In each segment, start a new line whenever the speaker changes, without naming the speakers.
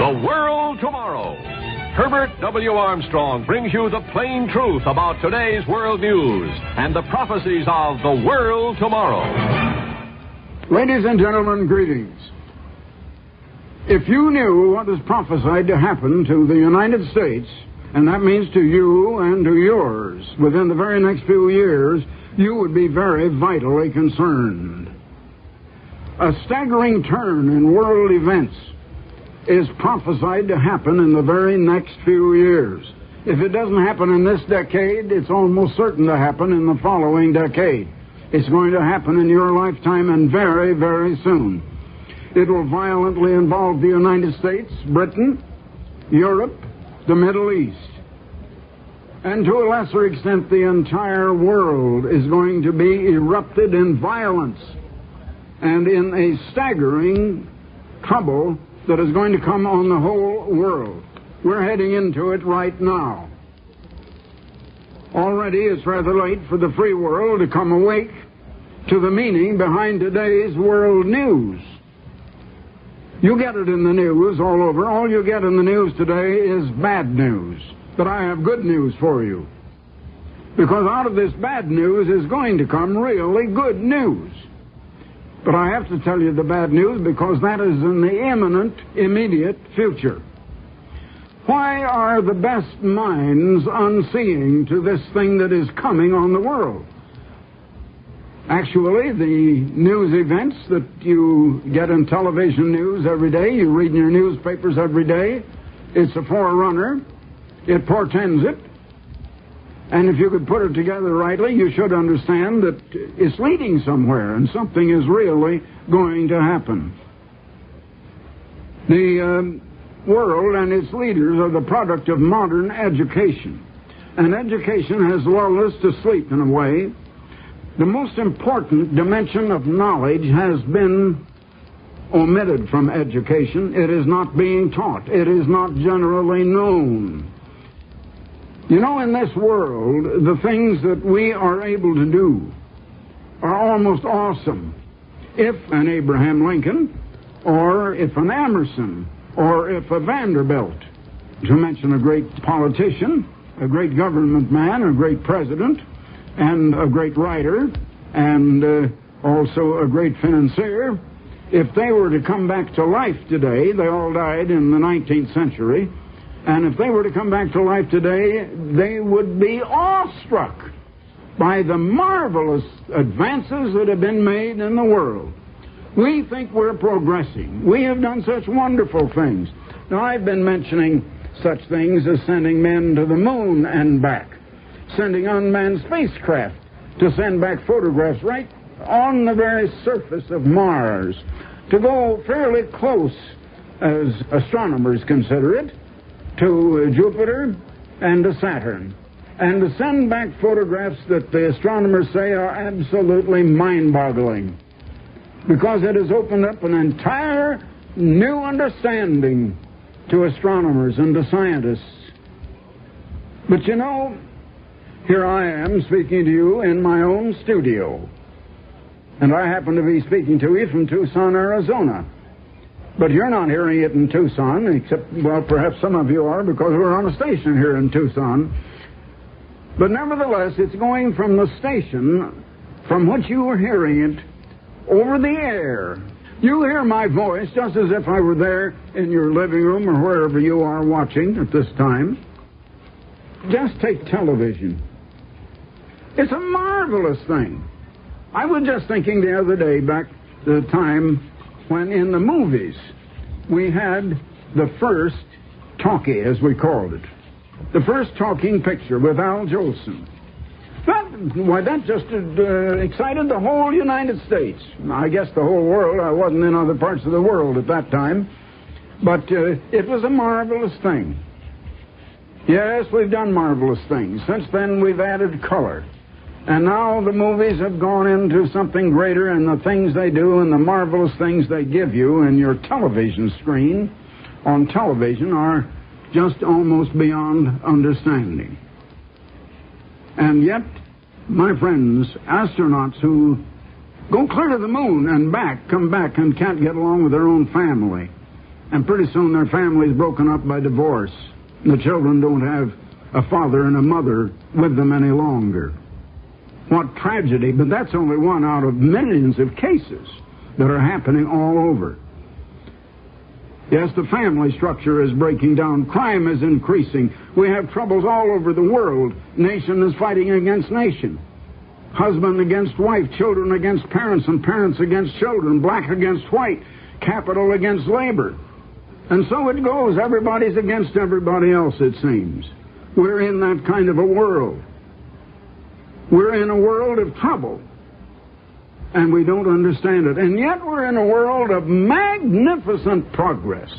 The World Tomorrow. Herbert W. Armstrong brings you the plain truth about today's world news and the prophecies of the world tomorrow.
Ladies and gentlemen, greetings. If you knew what is prophesied to happen to the United States, and that means to you and to yours, within the very next few years, you would be very vitally concerned. A staggering turn in world events is prophesied to happen in the very next few years. If it doesn't happen in this decade, it's almost certain to happen in the following decade. It's going to happen in your lifetime, and very, very soon. It will violently involve the United States, Britain, Europe, the Middle East. And to a lesser extent, the entire world is going to be erupted in violence and in a staggering trouble that is going to come on the whole world. We're heading into it right now. Already it's rather late for the free world to come awake to the meaning behind today's world news. You get it in the news all over. All you get in the news today is bad news. But I have good news for you. Because out of this bad news is going to come really good news. But I have to tell you the bad news because that is in the imminent, immediate future. Why are the best minds unseeing to this thing that is coming on the world? Actually, the news events that you get in television news every day, you read in your newspapers every day, it's a forerunner. It portends it. And if you could put it together rightly, you should understand that it's leading somewhere and something is really going to happen. The world and its leaders are the product of modern education. And education has lulled us to sleep in a way. The most important dimension of knowledge has been omitted from education. It is not being taught. It is not generally known. You know, in this world, the things that we are able to do are almost awesome. If an Abraham Lincoln, or if an Emerson, or if a Vanderbilt, to mention a great politician, a great government man, a great president, and a great writer, and also a great financier, if they were to come back to life today, they all died in the 19th century, and if they were to come back to life today, they would be awestruck by the marvelous advances that have been made in the world. We think we're progressing. We have done such wonderful things. Now, I've been mentioning such things as sending men to the moon and back, sending unmanned spacecraft to send back photographs right on the very surface of Mars, to go fairly close, as astronomers consider it, to Jupiter and to Saturn, and to send back photographs that the astronomers say are absolutely mind-boggling, because it has opened up an entire new understanding to astronomers and to scientists. But you know, here I am speaking to you in my own studio, and I happen to be speaking to you from Tucson, Arizona. But you're not hearing it in Tucson, except, well, perhaps some of you are, because we're on a station here in Tucson. But nevertheless, it's going from the station from which you were hearing it over the air. You hear my voice just as if I were there in your living room or wherever you are watching at this time. Just take television. It's a marvelous thing. I was just thinking the other day, back to the time when in the movies we had the first talkie, as we called it. The first talking picture with Al Jolson. That just excited the whole United States. I guess the whole world. I wasn't in other parts of the world at that time. But it was a marvelous thing. Yes, we've done marvelous things. Since then, we've added color. And now the movies have gone into something greater, and the things they do and the marvelous things they give you in your television screen on television are just almost beyond understanding. And yet, my friends, astronauts who go clear to the moon and back, come back and can't get along with their own family, And pretty soon their family's broken up by divorce. The children don't have a father and a mother with them any longer. What tragedy, but that's only one out of millions of cases that are happening all over. Yes, the family structure is breaking down. Crime is increasing. We have troubles all over the world. Nation is fighting against nation. Husband against wife, children against parents, and parents against children, black against white, capital against labor. And so it goes. Everybody's against everybody else, it seems. We're in that kind of a world. We're in a world of trouble. And we don't understand it. And yet we're in a world of magnificent progress.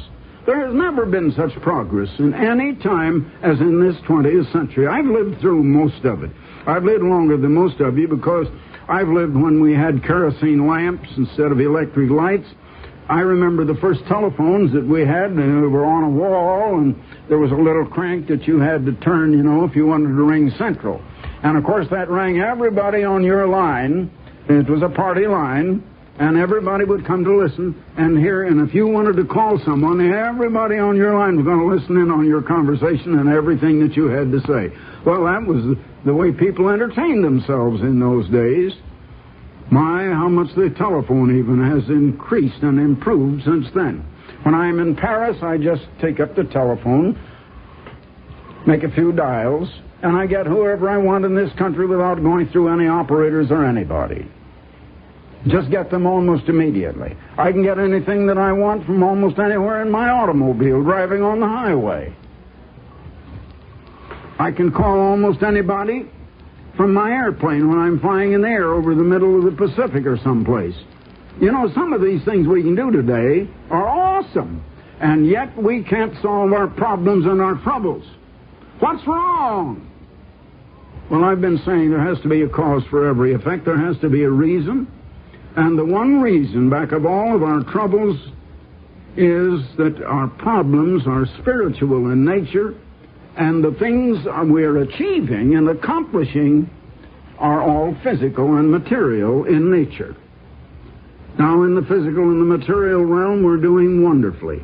There has never been such progress in any time as in this 20th century. I've lived through most of it. I've lived longer than most of you because I've lived when we had kerosene lamps instead of electric lights. I remember the first telephones that we had, and they were on a wall, and there was a little crank that you had to turn, if you wanted to ring Central. And, of course, that rang everybody on your line. It was a party line, and everybody would come to listen and hear. And if you wanted to call someone, everybody on your line was going to listen in on your conversation and everything that you had to say. Well, that was the way people entertained themselves in those days. My, how much the telephone even has increased and improved since then. When I'm in Paris, I just take up the telephone, make a few dials, and I get whoever I want in this country without going through any operators or anybody. Just get them almost immediately. I can get anything that I want from almost anywhere in my automobile driving on the highway. I can call almost anybody from my airplane when I'm flying in the air over the middle of the Pacific or someplace. Some of these things we can do today are awesome, and yet we can't solve our problems and our troubles. What's wrong? Well, I've been saying there has to be a cause for every effect. There has to be a reason. And the one reason back of all of our troubles is that our problems are spiritual in nature, and the things we're achieving and accomplishing are all physical and material in nature. Now, in the physical and the material realm, we're doing wonderfully.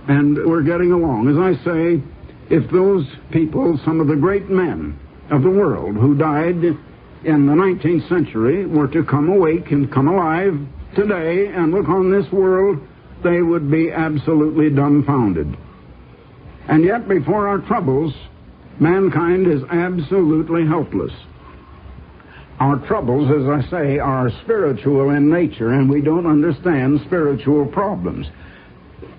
And we're getting along. As I say, if those people, some of the great men of the world who died in the 19th century, were to come awake and come alive today and look on this world, they would be absolutely dumbfounded. And yet, before our troubles, mankind is absolutely helpless. Our troubles, as I say, are spiritual in nature, and we don't understand spiritual problems.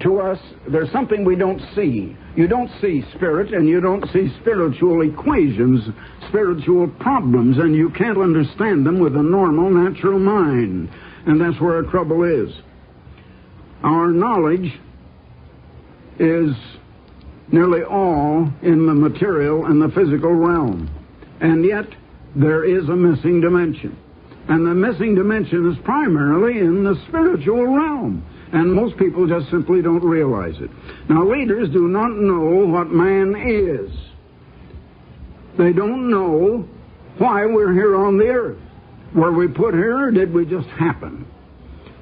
To us, there's something we don't see. You don't see spirit, and you don't see spiritual equations, spiritual problems, and you can't understand them with a normal, natural mind. And that's where our trouble is. Our knowledge is nearly all in the material and the physical realm. And yet, there is a missing dimension. And the missing dimension is primarily in the spiritual realm. And most people just simply don't realize it. Now, leaders do not know what man is. They don't know why we're here on the earth. Were we put here, or did we just happen?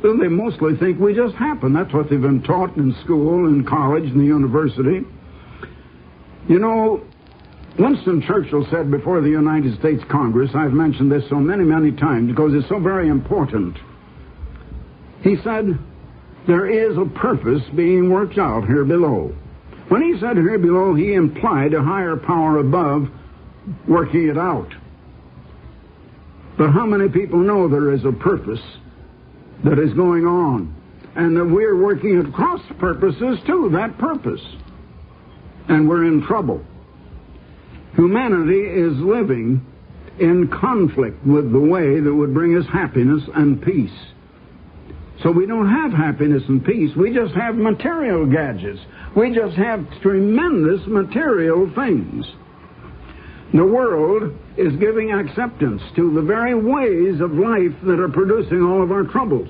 Well, they mostly think we just happen. That's what they've been taught in school, in college, in the university. Winston Churchill said before the United States Congress, I've mentioned this so many, many times because it's so very important. He said, there is a purpose being worked out here below. When he said here below, he implied a higher power above working it out. But how many people know there is a purpose that is going on? And that we're working at cross purposes to that purpose. And we're in trouble. Humanity is living in conflict with the way that would bring us happiness and peace. So we don't have happiness and peace. We just have material gadgets. We just have tremendous material things. The world is giving acceptance to the very ways of life that are producing all of our troubles.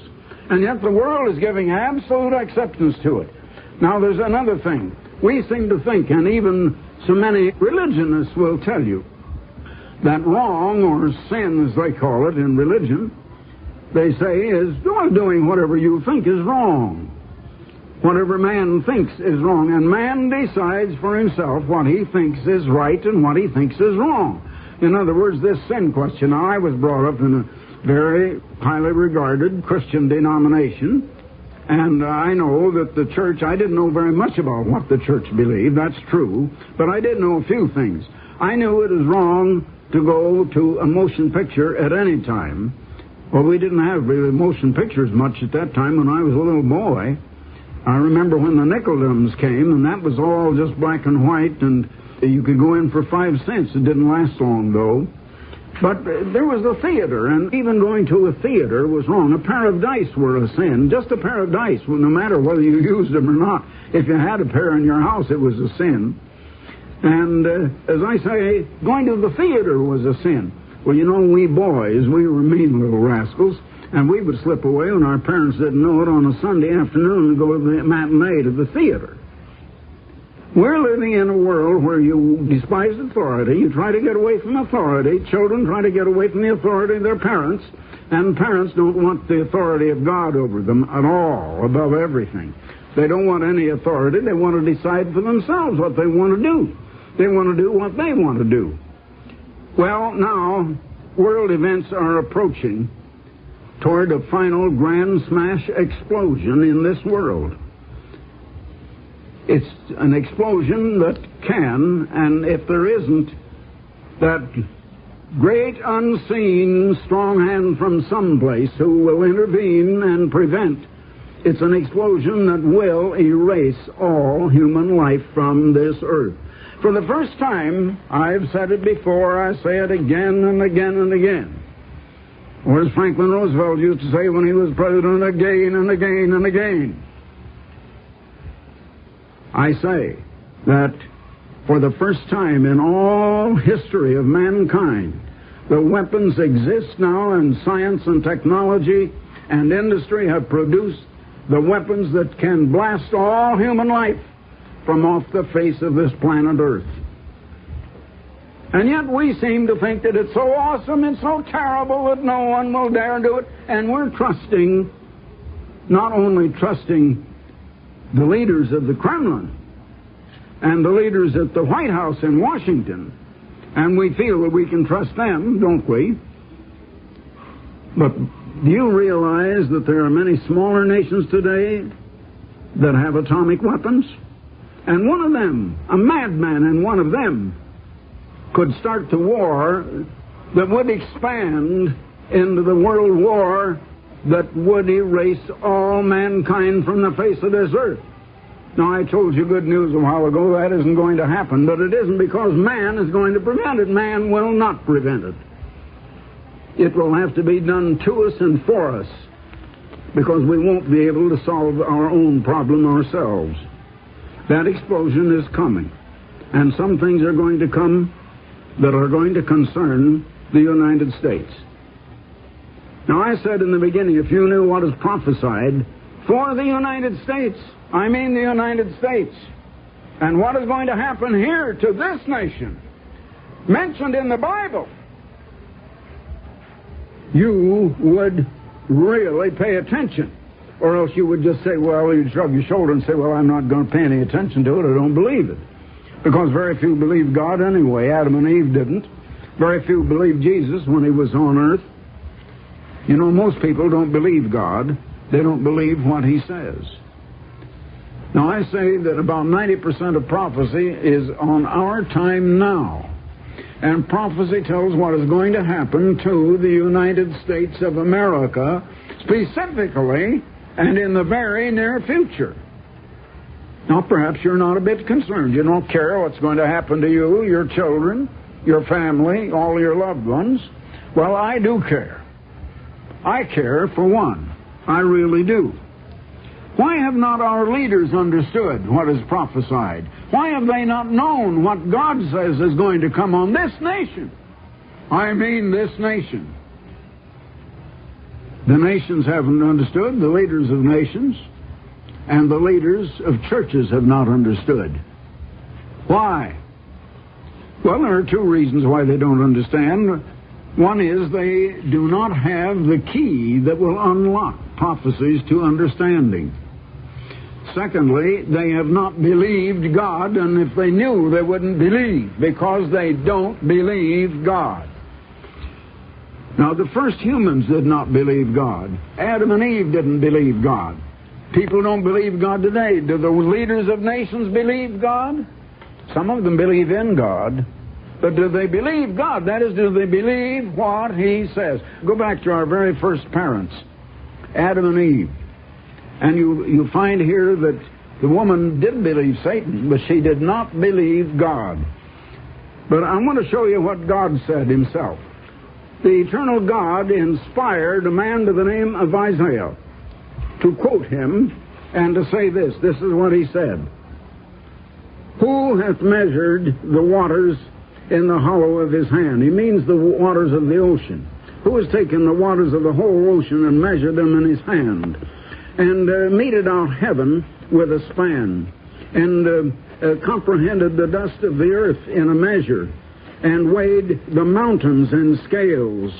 And yet the world is giving absolute acceptance to it. Now there's another thing. We seem to think, and even so many religionists will tell you, that wrong, or sin as they call it in religion, they say is doing whatever you think is wrong. Whatever man thinks is wrong, and man decides for himself what he thinks is right and what he thinks is wrong. In other words, this sin question. Now, I was brought up in a very highly regarded Christian denomination, and I know that the church, I didn't know very much about what the church believed, that's true, but I did know a few things. I knew it was wrong to go to a motion picture at any time. Well, we didn't have really motion pictures much at that time when I was a little boy. I remember when the nickeldums came, and that was all just black and white, and you could go in for 5 cents. It didn't last long, though. But there was a theater, and even going to a theater was wrong. A pair of dice were a sin, just a pair of dice, well, no matter whether you used them or not. If you had a pair in your house, it was a sin. And as I say, going to the theater was a sin. Well, you know, we boys, we were mean little rascals, and we would slip away when our parents didn't know it on a Sunday afternoon and go to the matinee to the theater. We're living in a world where you despise authority, you try to get away from authority, children try to get away from the authority of their parents, and parents don't want the authority of God over them at all, above everything. They don't want any authority, they want to decide for themselves what they want to do. They want to do what they want to do. Well, now, world events are approaching toward a final grand smash explosion in this world. It's an explosion that can, and if there isn't that great unseen strong hand from someplace who will intervene and prevent, it's an explosion that will erase all human life from this earth. For the first time, I've said it before, I say it again and again and again. Or as Franklin Roosevelt used to say when he was president, again and again and again. I say that for the first time in all history of mankind, the weapons exist now, and science and technology and industry have produced the weapons that can blast all human life from off the face of this planet Earth. And yet we seem to think that it's so awesome and so terrible that no one will dare do it. And we're trusting, not only trusting the leaders of the Kremlin and the leaders at the White House in Washington, and we feel that we can trust them, don't we? But do you realize that there are many smaller nations today that have atomic weapons? And one of them, a madman in one of them, could start the war that would expand into the world war that would erase all mankind from the face of this earth. Now, I told you good news a while ago. That isn't going to happen, but it isn't because man is going to prevent it. Man will not prevent it. It will have to be done to us and for us, because we won't be able to solve our own problem ourselves. That explosion is coming, and some things are going to come that are going to concern the United States. Now, I said in the beginning, if you knew what is prophesied for the United States, I mean the United States, and what is going to happen here to this nation, mentioned in the Bible, you would really pay attention. Or else you would just say, well, you'd shrug your shoulder and say, well, I'm not going to pay any attention to it. I don't believe it. Because very few believed God anyway. Adam and Eve didn't. Very few believed Jesus when he was on earth. You know, most people don't believe God. They don't believe what he says. Now, I say that about 90% of prophecy is on our time now. And prophecy tells what is going to happen to the United States of America, specifically and in the very near future. Now, perhaps you're not a bit concerned. You don't care what's going to happen to you, your children, your family, all your loved ones. Well, I do care. I care for one. I really do. Why have not our leaders understood what is prophesied? Why have they not known what God says is going to come on this nation? I mean this nation. The nations haven't understood, the leaders of nations, and the leaders of churches have not understood. Why? Well, there are two reasons why they don't understand. One is they do not have the key that will unlock prophecies to understanding. Secondly, they have not believed God, and if they knew, they wouldn't believe, because they don't believe God. Now, the first humans did not believe God. Adam and Eve didn't believe God. People don't believe God today. Do the leaders of nations believe God? Some of them believe in God. But do they believe God? That is, do they believe what He says? Go back to our very first parents, Adam and Eve. And you find here that the woman did believe Satan, but she did not believe God. But I want to show you what God said Himself. The eternal God inspired a man by the name of Isaiah to quote him and to say this. This is what he said. Who hath measured the waters in the hollow of his hand? He means the waters of the ocean. Who has taken the waters of the whole ocean and measured them in his hand, and meted out heaven with a span, and comprehended the dust of the earth in a measure, and weighed the mountains in scales,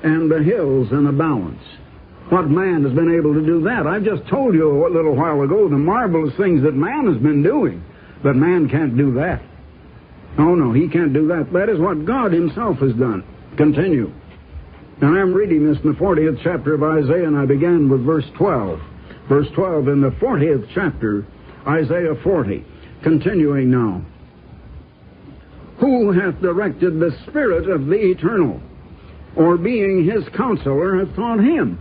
and the hills in a balance? What man has been able to do that? I've just told you a little while ago the marvelous things that man has been doing, but man can't do that. Oh, no, he can't do that. That is what God Himself has done. Continue. Now, I'm reading this in the 40th chapter of Isaiah, and I began with verse 12. Verse 12 in the 40th chapter, Isaiah 40. Continuing now. Who hath directed the Spirit of the Eternal, or being His counselor hath taught him?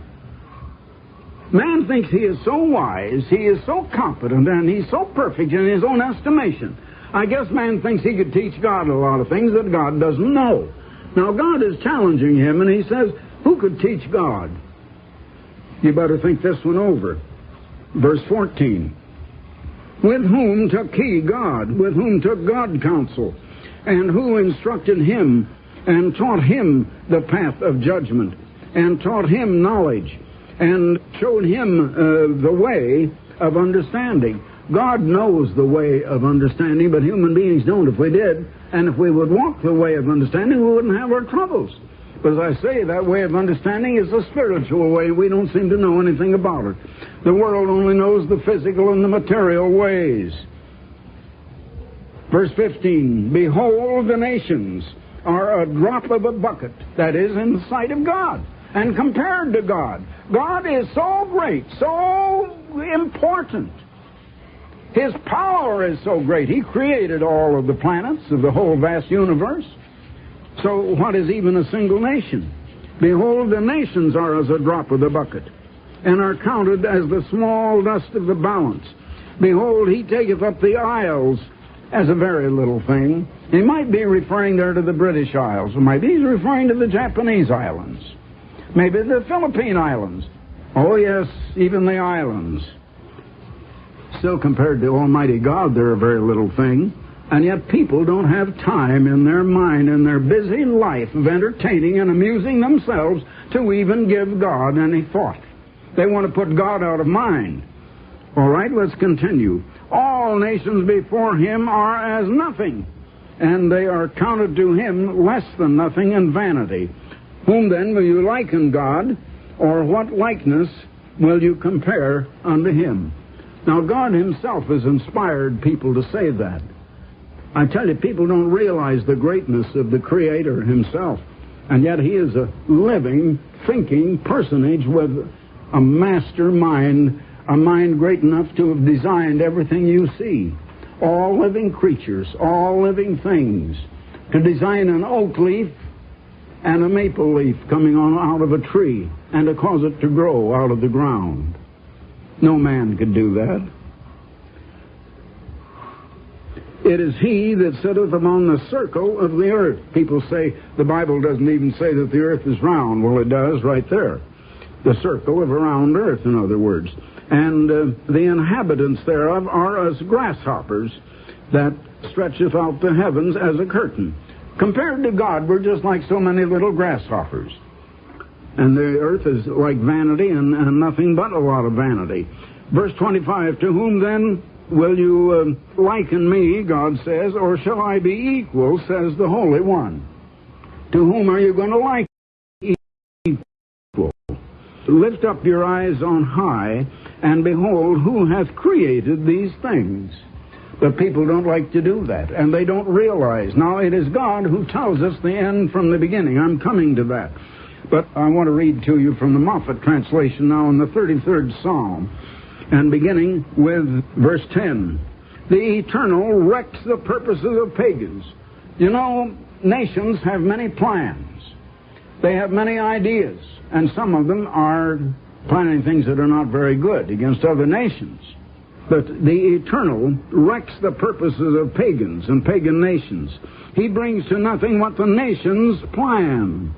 Man thinks he is so wise, he is so competent, and he's so perfect in his own estimation. I guess man thinks he could teach God a lot of things that God doesn't know. Now, God is challenging him, and He says, who could teach God? You better think this one over. Verse 14. With whom took He, God? With whom took God counsel? And who instructed him and taught him the path of judgment, and taught him knowledge, and showed him the way of understanding? God knows the way of understanding, but human beings don't. If we did, and if we would walk the way of understanding, we wouldn't have our troubles. But as I say, that way of understanding is a spiritual way. We don't seem to know anything about it. The world only knows the physical and the material ways. Verse 15, behold, the nations are a drop of a bucket, that is, in the sight of God. And compared to God, God is so great, so important. His power is so great. He created all of the planets of the whole vast universe. So what is even a single nation? Behold, the nations are as a drop of the bucket, and are counted as the small dust of the balance. Behold, He taketh up the isles as a very little thing. He might be referring there to the British Isles, or maybe He's referring to the Japanese islands, maybe the Philippine Islands. Oh yes, even the islands. Still, compared to Almighty God, they're a very little thing. And yet people don't have time in their mind, in their busy life of entertaining and amusing themselves, to even give God any thought. They want to put God out of mind. All right, let's continue. All nations before Him are as nothing, and they are counted to Him less than nothing and vanity. Whom then will you liken God, or what likeness will you compare unto Him? Now, God Himself has inspired people to say that. I tell you, people don't realize the greatness of the Creator Himself, and yet He is a living, thinking personage with a master mind, a mind great enough to have designed everything you see, all living creatures, all living things, to design an oak leaf and a maple leaf coming on out of a tree, and to cause it to grow out of the ground. No man could do that. It is He that sitteth upon the circle of the earth. People say the Bible doesn't even say that the earth is round. Well, it does right there. The circle of a round earth, in other words. And the inhabitants thereof are as grasshoppers that stretcheth out the heavens as a curtain. Compared to God, we're just like so many little grasshoppers. And the earth is like vanity and nothing but a lot of vanity. Verse 25, to whom then will you liken me, God says, or shall I be equal, says the Holy One? To whom are you going to liken equal? Lift up your eyes on high and behold, who hath created these things? But people don't like to do that, and they don't realize. Now, it is God who tells us the end from the beginning. I'm coming to that. But I want to read to you from the Moffat translation now in the 33rd Psalm, and beginning with verse 10. The Eternal wrecks the purposes of pagans. You know, nations have many plans. They have many ideas, and some of them are planning things that are not very good against other nations. But the Eternal wrecks the purposes of pagans and pagan nations. He brings to nothing what the nations plan.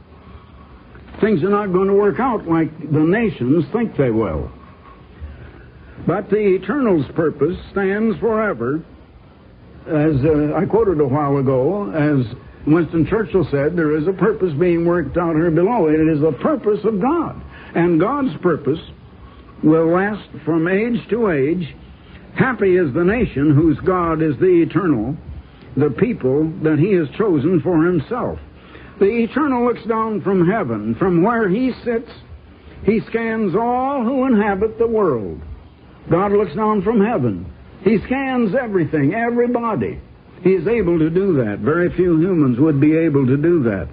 Things are not going to work out like the nations think they will. But the Eternal's purpose stands forever. As I quoted a while ago, as Winston Churchill said, there is a purpose being worked out here below. It is the purpose of God. And God's purpose will last from age to age. Happy is the nation whose God is the Eternal, the people that He has chosen for Himself. The Eternal looks down from heaven. From where He sits, He scans all who inhabit the world. God looks down from heaven. He scans everything, everybody. He is able to do that. Very few humans would be able to do that.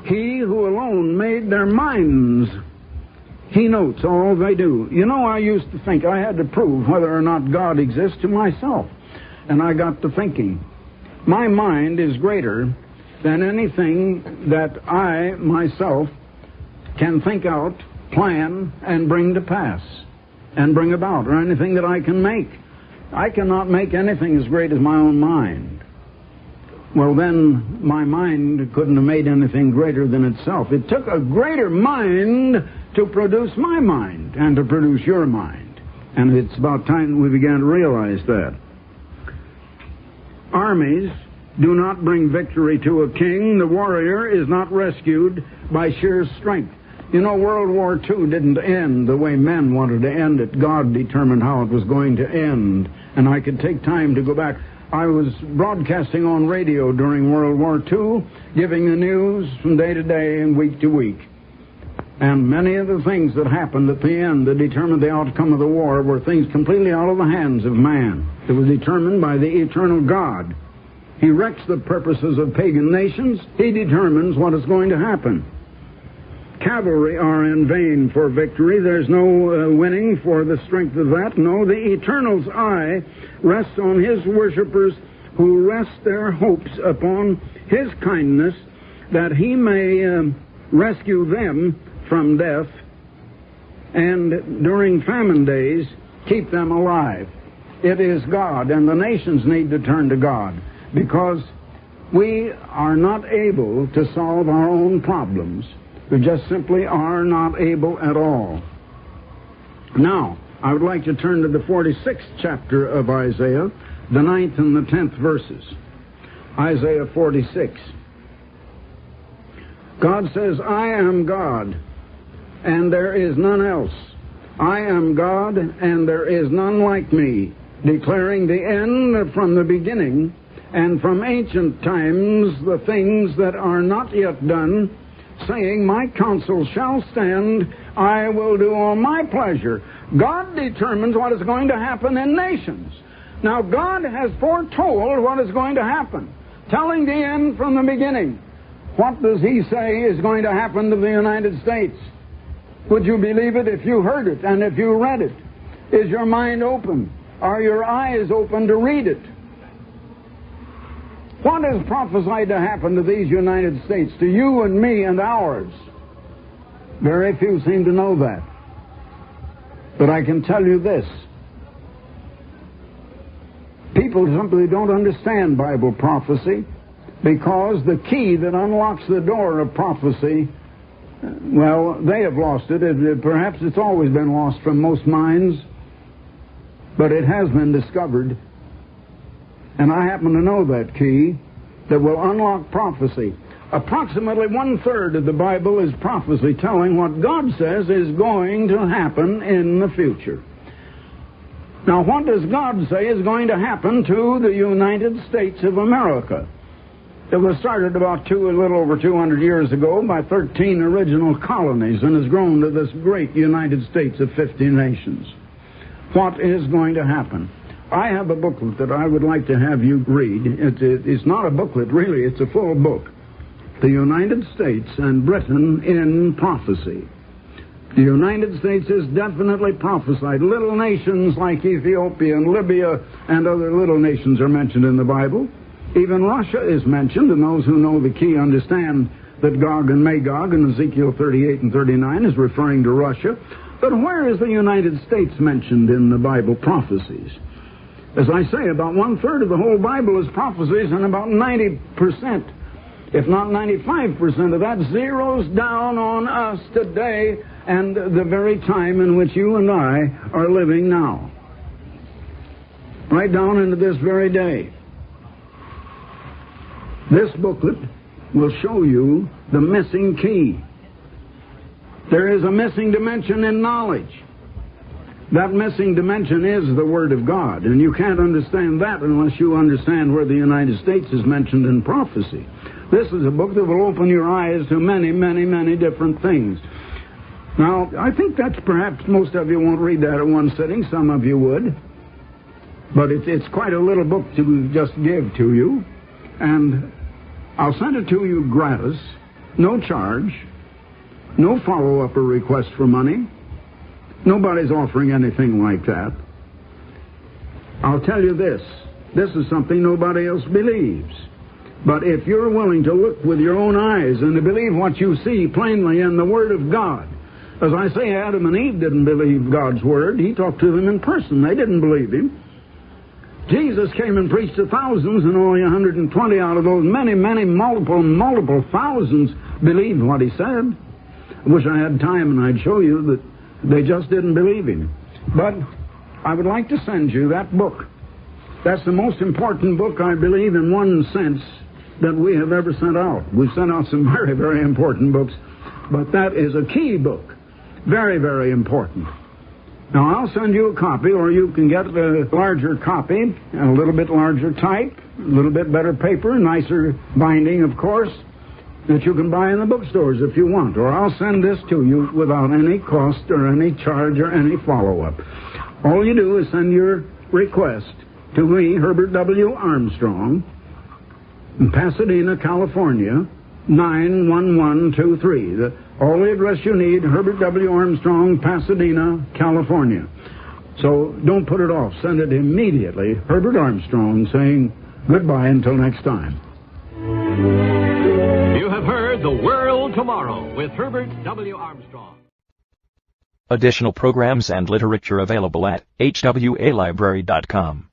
He who alone made their minds, He notes all they do. You know, I used to think I had to prove whether or not God exists to myself. And I got to thinking, my mind is greater than anything that I, myself, can think out, plan, and bring to pass, and bring about, or anything that I can make. I cannot make anything as great as my own mind. Well, then, my mind couldn't have made anything greater than itself. It took a greater mind to produce my mind, and to produce your mind. And it's about time we began to realize that. Armies do not bring victory to a king. The warrior is not rescued by sheer strength. You know, World War II didn't end the way men wanted to end it. God determined how it was going to end. And I could take time to go back. I was broadcasting on radio during World War II, giving the news from day to day and week to week. And many of the things that happened at the end that determined the outcome of the war were things completely out of the hands of man. It was determined by the eternal God. He wrecks the purposes of pagan nations. He determines what is going to happen. Cavalry are in vain for victory. There's no winning for the strength of that. No, the Eternal's eye rests on His worshipers who rest their hopes upon His kindness, that He may rescue them from death, and during famine days keep them alive. It is God, and the nations need to turn to God, because we are not able to solve our own problems. We just simply are not able at all. Now, I would like to turn to the 46th chapter of Isaiah, the 9th and the 10th verses. Isaiah 46. God says, I am God, and there is none else. I am God, and there is none like me, declaring the end from the beginning, and from ancient times the things that are not yet done, saying, my counsel shall stand, I will do all my pleasure. God determines what is going to happen in nations. Now, God has foretold what is going to happen, telling the end from the beginning. What does He say is going to happen to the United States? Would you believe it if you heard it and if you read it? Is your mind open? Are your eyes open to read it? What is prophesied to happen to these United States, to you and me and ours? Very few seem to know that. But I can tell you this. People simply don't understand Bible prophecy, because the key that unlocks the door of prophecy, well, they have lost it. Perhaps it's always been lost from most minds, but it has been discovered. And I happen to know that key that will unlock prophecy. Approximately 1/3 of the Bible is prophecy, telling what God says is going to happen in the future. Now, what does God say is going to happen to the United States of America? It was started about a little over 200 years ago by 13 original colonies and has grown to this great United States of 50 nations. What is going to happen? I have a booklet that I would like to have you read. It's not a booklet, really. It's a full book. The United States and Britain in Prophecy. The United States is definitely prophesied. Little nations like Ethiopia and Libya and other little nations are mentioned in the Bible. Even Russia is mentioned, and those who know the key understand that Gog and Magog in Ezekiel 38 and 39 is referring to Russia. But where is the United States mentioned in the Bible prophecies? As I say, about 1/3 of the whole Bible is prophecies, and about 90%, if not 95% of that, zeroes down on us today and the very time in which you and I are living now. Right down into this very day. This booklet will show you the missing key. There is a missing dimension in knowledge. That missing dimension is the Word of God, and you can't understand that unless you understand where the United States is mentioned in prophecy. This is a book that will open your eyes to many, many, many different things. Now, I think that's perhaps most of you won't read that at one sitting. Some of you would. But it's quite a little book to just give to you. And I'll send it to you gratis, no charge, no follow-up or request for money. Nobody's offering anything like that. I'll tell you this. This is something nobody else believes. But if you're willing to look with your own eyes and to believe what you see plainly in the Word of God, as I say, Adam and Eve didn't believe God's Word. He talked to them in person. They didn't believe Him. Jesus came and preached to thousands, and only 120 out of those many, many, multiple thousands believed what He said. I wish I had time and I'd show you that they just didn't believe Him. But I would like to send you that book. That's the most important book, I believe, in one sense, that we have ever sent out. We've sent out some very, very important books, but that is a key book. Very, very important. Now, I'll send you a copy, or you can get a larger copy, and a little bit larger type, a little bit better paper, nicer binding, of course, that you can buy in the bookstores if you want. Or I'll send this to you without any cost or any charge or any follow-up. All you do is send your request to me, Herbert W. Armstrong, in Pasadena, California, 91123. All the address you need, Herbert W. Armstrong, Pasadena, California. So don't put it off. Send it immediately. Herbert Armstrong saying goodbye until next time.
You have heard The World Tomorrow with Herbert W. Armstrong.
Additional programs and literature available at hwalibrary.com.